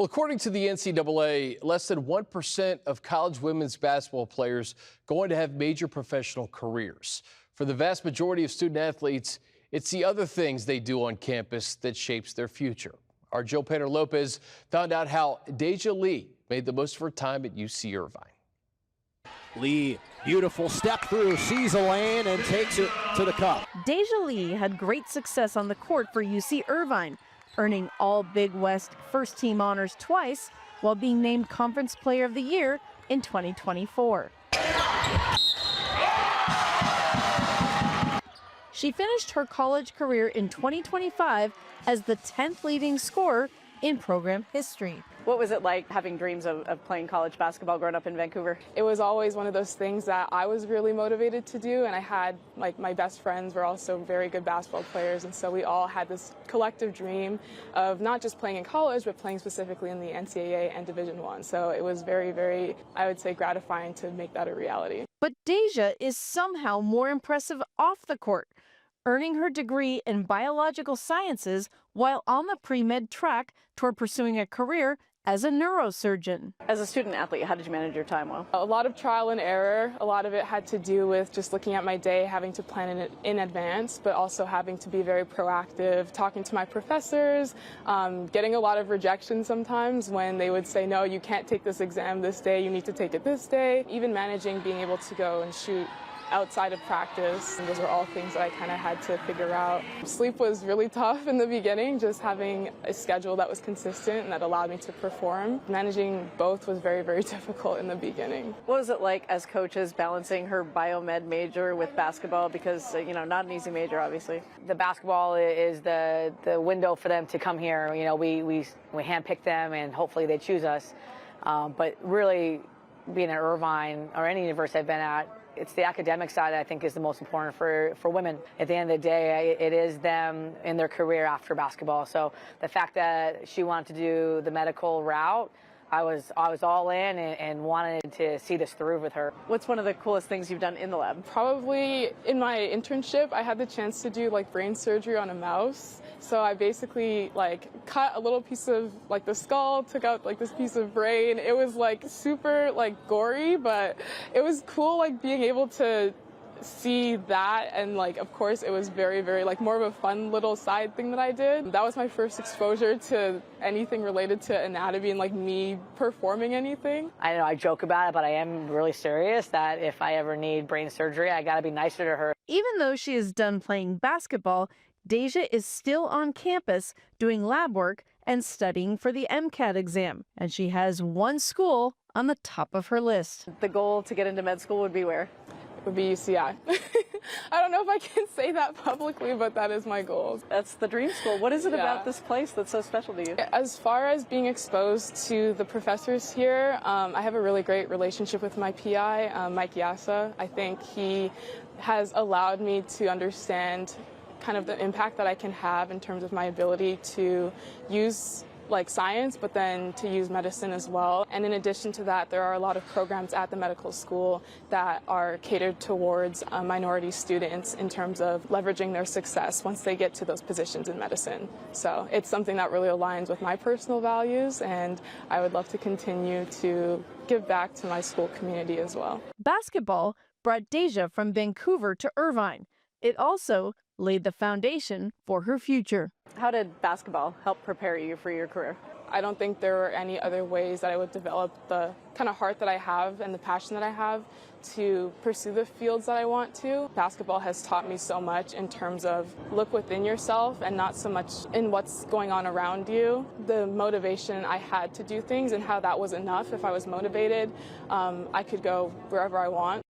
Well, according to the NCAA, less than 1% of college women's basketball players going to have major professional careers. For the vast majority of student athletes, it's the other things they do on campus that shapes their future. Our Painter Lopez found out how Deja Lee made the most of her time at UC Irvine. Lee, beautiful step through, sees a lane and takes it to the cup. Deja Lee had great success on the court for UC Irvine, earning all Big West first team honors twice while being named Conference Player of the Year in 2024. She finished her college career in 2025 as the 10th leading scorer in program history. What was it like having dreams of playing college basketball growing up in Vancouver? It was always one of those things that I was really motivated to do, and I had, my best friends were also very good basketball players, and so we all had this collective dream of not just playing in college, but playing specifically in the NCAA and Division I. So it was very, very, I would say, gratifying to make that a reality. But Deja is somehow more impressive off the court, earning her degree in biological sciences while on the pre-med track toward pursuing a career as a neurosurgeon. As a student athlete, how did you manage your time well? A lot of trial and error. A lot of it had to do with just looking at my day, having to plan it in advance, but also having to be very proactive, talking to my professors, getting a lot of rejection sometimes when they would say, no, you can't take this exam this day, you need to take it this day. Even managing being able to go and shoot outside of practice. And those were all things that I kind of had to figure out. Sleep was really tough in the beginning, just having a schedule that was consistent and that allowed me to perform. Managing both was very, very difficult in the beginning. What was it like as coaches balancing her biomed major with basketball? Because, not an easy major, obviously. The basketball is the window for them to come here. We handpick them and hopefully they choose us. But really being at Irvine or any university I've been at, it's the academic side that I think is the most important for women. At the end of the day, it is them in their career after basketball. So the fact that she wanted to do the medical route, I was all in and wanted to see this through with her. What's one of the coolest things you've done in the lab? Probably in my internship, I had the chance to do brain surgery on a mouse. So I basically cut a little piece of the skull, took out this piece of brain. It was super gory, but it was cool being able to see that, and of course it was very, very more of a fun little side thing that I did. That was my first exposure to anything related to anatomy and me performing anything. I know I joke about it, but I am really serious that if I ever need brain surgery, I gotta be nicer to her. Even though she is done playing basketball, Deja is still on campus doing lab work and studying for the MCAT exam, and she has one school on the top of her list. The goal to get into med school would be where? Would be UCI. I don't know if I can say that publicly, but that is my goal. That's the dream school. What is it about this place that's so special to you? As far as being exposed to the professors here, I have a really great relationship with my PI, Mike Yassa. I think he has allowed me to understand kind of the impact that I can have in terms of my ability to use science, but then to use medicine as well. And in addition to that, there are a lot of programs at the medical school that are catered towards minority students in terms of leveraging their success once they get to those positions in medicine. So it's something that really aligns with my personal values, and I would love to continue to give back to my school community as well. Basketball brought Deja from Vancouver to Irvine. It also laid the foundation for her future. How did basketball help prepare you for your career? I don't think there were any other ways that I would develop the kind of heart that I have and the passion that I have to pursue the fields that I want to. Basketball has taught me so much in terms of look within yourself and not so much in what's going on around you. The motivation I had to do things and how that was enough. If I was motivated, I could go wherever I want.